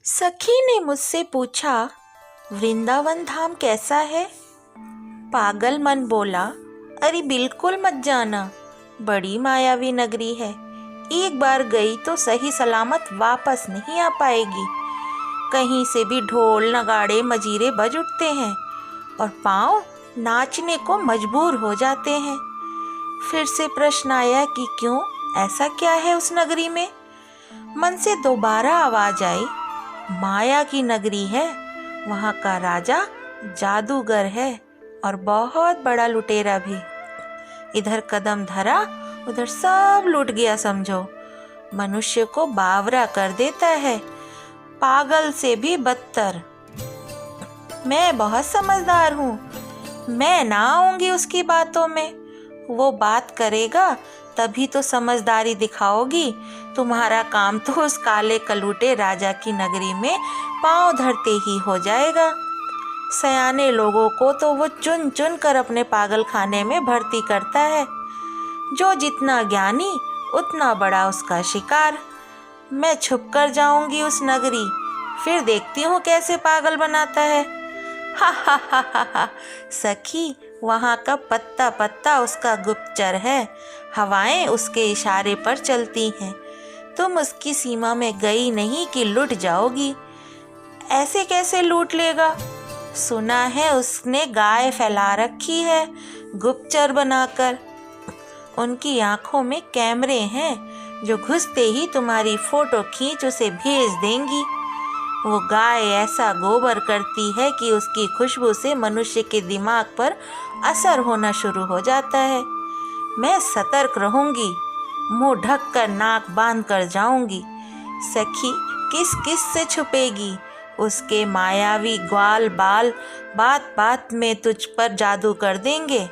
सखी ने मुझसे पूछा, वृंदावन धाम कैसा है? पागल मन बोला, अरे बिल्कुल मत जाना, बड़ी मायावी नगरी है। एक बार गई तो सही सलामत वापस नहीं आ पाएगी। कहीं से भी ढोल नगाड़े मजीरे बज उठते हैं और पाँव नाचने को मजबूर हो जाते हैं। फिर से प्रश्न आया कि क्यों, ऐसा क्या है उस नगरी में? मन से दोबारा आवाज आई, माया की नगरी है, वहाँ का राजा जादूगर है और बहुत बड़ा लुटेरा भी। इधर कदम धरा उधर सब लूट गया समझो। मनुष्य को बावरा कर देता है, पागल से भी बदतर। मैं बहुत समझदार हूँ, मैं ना आऊंगी उसकी बातों में। वो बात करेगा तभी तो समझदारी दिखाओगी। तुम्हारा काम तो उस काले कलूटे राजा की नगरी में पांव धरते ही हो जाएगा। सयाने लोगों को तो वो चुन चुन कर अपने पागल खाने में भर्ती करता है। जो जितना ज्ञानी उतना बड़ा उसका शिकार। मैं छुप कर जाऊंगी उस नगरी, फिर देखती हूँ कैसे पागल बनाता है। हा हा हा हा हा। सखी, वहाँ का पत्ता पत्ता उसका गुप्तचर है, हवाएं उसके इशारे पर चलती हैं। तुम उसकी सीमा में गई नहीं कि लूट जाओगी। ऐसे कैसे लूट लेगा? सुना है उसने गाय फैला रखी है गुप्तचर बनाकर। उनकी आंखों में कैमरे हैं जो घुसते ही तुम्हारी फोटो खींच उसे भेज देंगी। वो गाय ऐसा गोबर करती है कि उसकी खुशबू से मनुष्य के दिमाग पर असर होना शुरू हो जाता है। मैं सतर्क रहूंगी, मुंह ढक कर नाक बांध कर जाऊंगी। सखी, किस किस से छुपेगी? उसके मायावी ग्वाल बाल बात बात में तुझ पर जादू कर देंगे।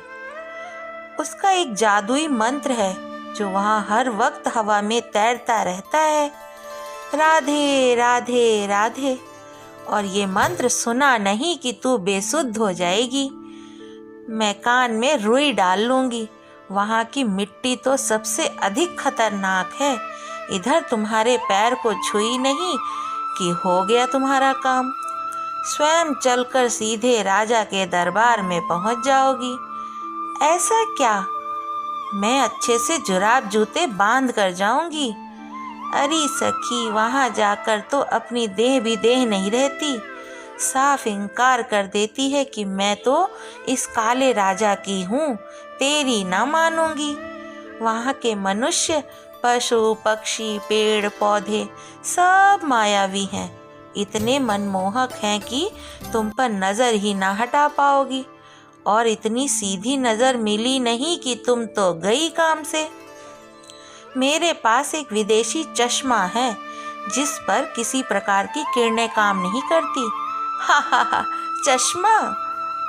उसका एक जादुई मंत्र है जो वहाँ हर वक्त हवा में तैरता रहता है, राधे राधे राधे। और ये मंत्र सुना नहीं कि तू बेसुध हो जाएगी। मैं कान में रुई डाल लूंगी। वहाँ की मिट्टी तो सबसे अधिक खतरनाक है। इधर तुम्हारे पैर को छुई नहीं कि हो गया तुम्हारा काम। स्वयं चलकर सीधे राजा के दरबार में पहुँच जाओगी। ऐसा क्या? मैं अच्छे से जुराब जूते बांध कर जाऊंगी। अरे सखी, वहाँ जाकर तो अपनी देह भी देह नहीं रहती, साफ इनकार कर देती है कि मैं तो इस काले राजा की हूँ, तेरी ना मानूंगी। वहाँ के मनुष्य, पशु पक्षी पेड़ पौधे सब मायावी हैं, इतने मनमोहक हैं कि तुम पर नजर ही ना हटा पाओगी। और इतनी सीधी नजर मिली नहीं कि तुम तो गई काम से। मेरे पास एक विदेशी चश्मा है जिस पर किसी प्रकार की किरणें काम नहीं करती। हा हा हा। चश्मा?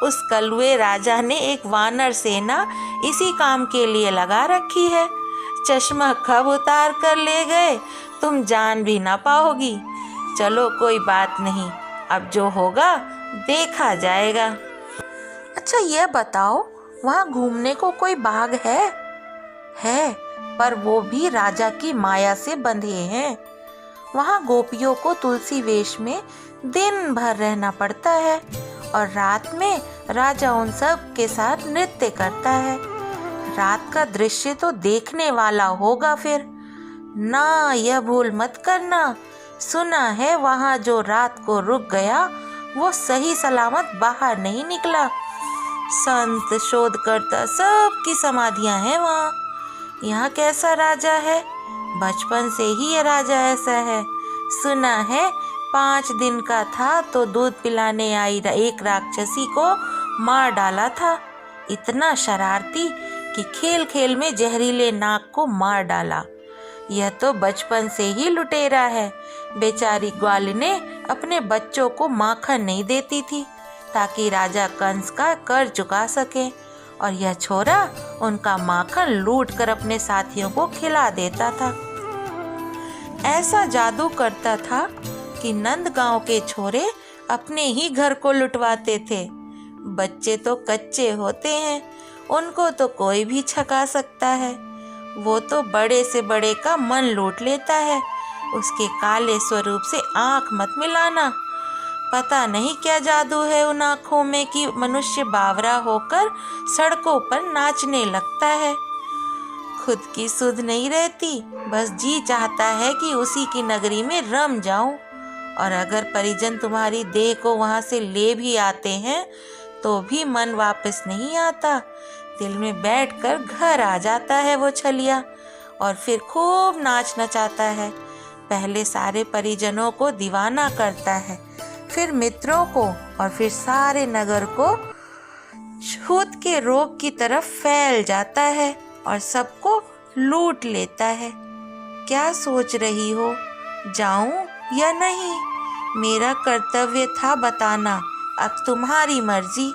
उस कलुए राजा ने एक वानर सेना इसी काम के लिए लगा रखी है। चश्मा कब उतार कर ले गए तुम जान भी ना पाओगी। चलो कोई बात नहीं, अब जो होगा देखा जाएगा। अच्छा ये बताओ, वहाँ घूमने को कोई बाग है? है, पर वो भी राजा की माया से बंधे हैं। वहाँ गोपियों को तुलसी वेश में दिन भर रहना पड़ता है और रात में राजा उन सब के साथ नृत्य करता है। रात का दृश्य तो देखने वाला होगा फिर। ना, यह भूल मत करना। सुना है वहाँ जो रात को रुक गया वो सही सलामत बाहर नहीं निकला। संत शोधकर्ता सबकी समाधियाँ हैं वहाँ। यहाँ कैसा राजा है? बचपन से ही ये राजा ऐसा है। सुना है 5 दिन का था तो दूध पिलाने आई एक राक्षसी को मार डाला था। इतना शरारती कि खेल खेल में जहरीले नाग को मार डाला। यह तो बचपन से ही लुटेरा है। बेचारी ग्वालिने अपने बच्चों को माखन नहीं देती थी ताकि राजा कंस का कर चुका सके, और यह छोरा उनका माखन लूट कर अपने साथियों को खिला देता था। ऐसा जादू करता था कि नंद गांव के छोरे अपने ही घर को लुटवाते थे। बच्चे तो कच्चे होते हैं, उनको तो कोई भी छका सकता है। वो तो बड़े से बड़े का मन लूट लेता है, उसके काले स्वरूप से आंख मत मिलाना। पता नहीं क्या जादू है उन आँखों में कि मनुष्य बावरा होकर सड़कों पर नाचने लगता है। खुद की सुध नहीं रहती, बस जी चाहता है कि उसी की नगरी में रम जाऊं। और अगर परिजन तुम्हारी देह को वहां से ले भी आते हैं तो भी मन वापस नहीं आता। दिल में बैठकर घर आ जाता है वो छलिया और फिर खूब नाच नचाता है। पहले सारे परिजनों को दीवाना करता है, फिर मित्रों को और फिर सारे नगर को छूत के रोग की तरफ फैल जाता है और सबको लूट लेता है। क्या सोच रही हो, जाऊं या नहीं? मेरा कर्तव्य था बताना, अब तुम्हारी मर्जी।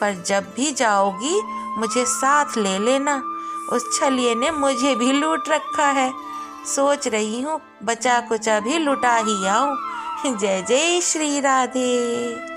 पर जब भी जाओगी मुझे साथ ले लेना। उस छलिए ने मुझे भी लूट रखा है। सोच रही हूँ बचा कुचा भी लुटा ही आऊं। जय जय श्री राधे।